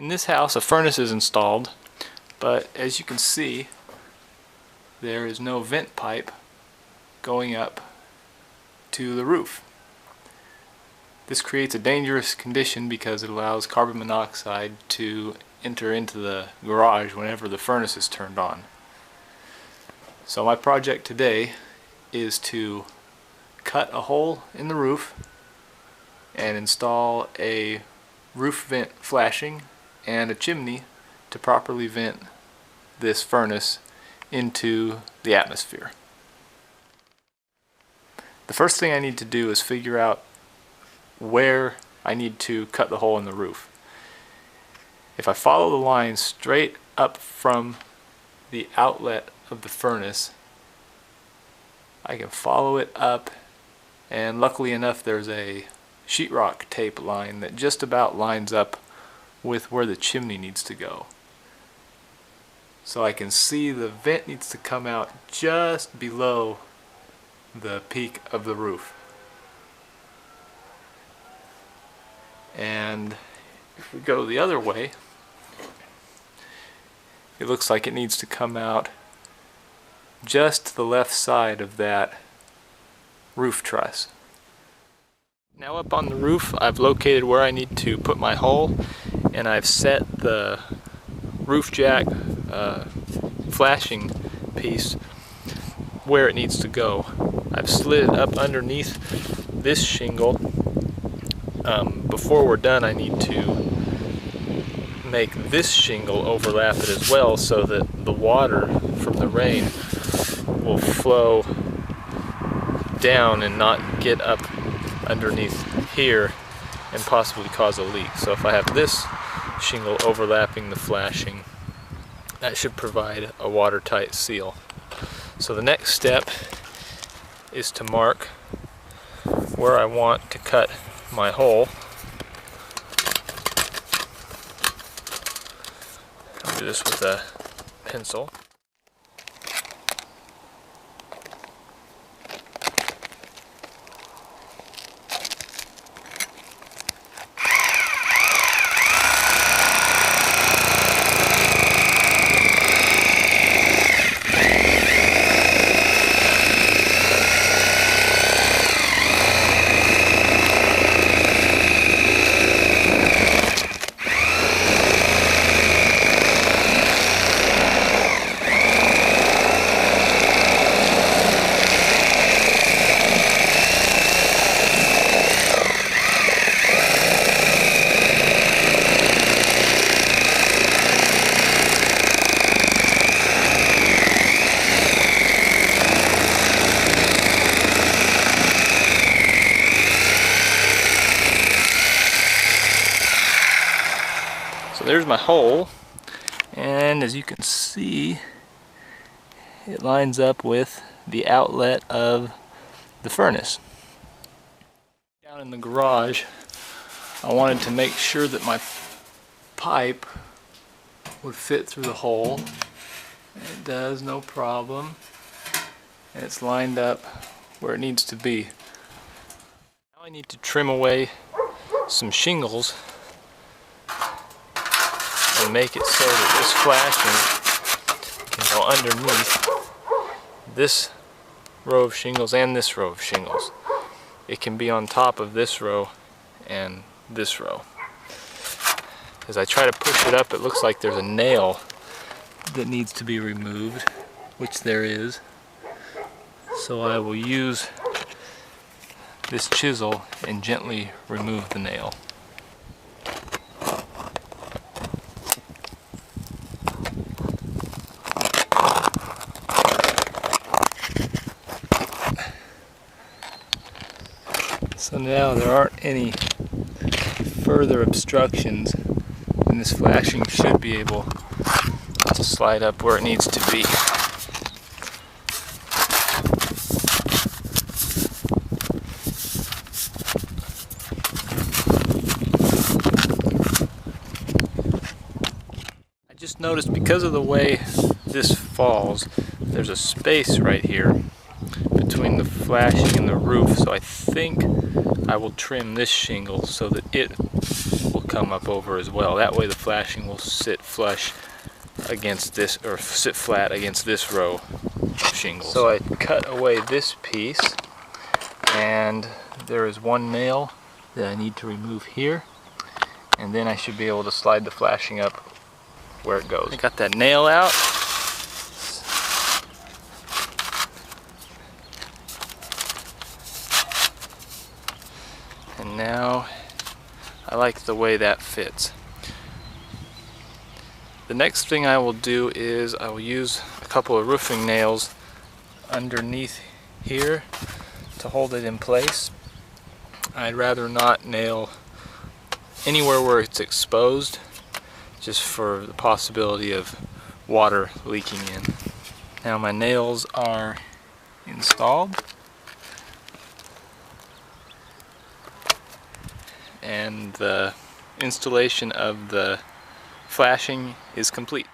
In this house, a furnace is installed, but as you can see, there is no vent pipe going up to the roof. This creates a dangerous condition because it allows carbon monoxide to enter into the garage whenever the furnace is turned on. So my project today is to cut a hole in the roof and install a roof vent flashing and a chimney to properly vent this furnace into the atmosphere. The first thing I need to do is figure out where I need to cut the hole in the roof. If I follow the line straight up from the outlet of the furnace, I can follow it up, and luckily enough there's a sheetrock tape line that just about lines up with where the chimney needs to go. So I can see the vent needs to come out just below the peak of the roof. And if we go the other way, it looks like it needs to come out just to the left side of that roof truss. Now up on the roof, I've located where I need to put my hole, and I've set the roof jack flashing piece where it needs to go. I've slid it up underneath this shingle. Before we're done, I need to make this shingle overlap it as well so that the water from the rain will flow down and not get up underneath here and possibly cause a leak. So if I have this shingle overlapping the flashing, that should provide a watertight seal. So the next step is to mark where I want to cut my hole. I'll do this with a pencil. So there's my hole, and as you can see, it lines up with the outlet of the furnace. Down in the garage, I wanted to make sure that my pipe would fit through the hole. It does, no problem. And it's lined up where it needs to be. Now I need to trim away some shingles and make it so that this flashing can go underneath this row of shingles and this row of shingles. It can be on top of this row and this row. As I try to push it up, it looks like there's a nail that needs to be removed, which there is. So I will use this chisel and gently remove the nail. So now there aren't any further obstructions, and this flashing should be able to slide up where it needs to be. I just noticed because of the way this falls, there's a space right here between the flashing and the roof, so I think I will trim this shingle so that it will come up over as well. That way the flashing will sit flush against this, or sit flat against this row of shingles. So I cut away this piece, and there is one nail that I need to remove here, and then I should be able to slide the flashing up where it goes. I got that nail out. And now I like the way that fits. The next thing I will do is I will use a couple of roofing nails underneath here to hold it in place. I'd rather not nail anywhere where it's exposed, just for the possibility of water leaking in. Now my nails are installed, and the installation of the flashing is complete.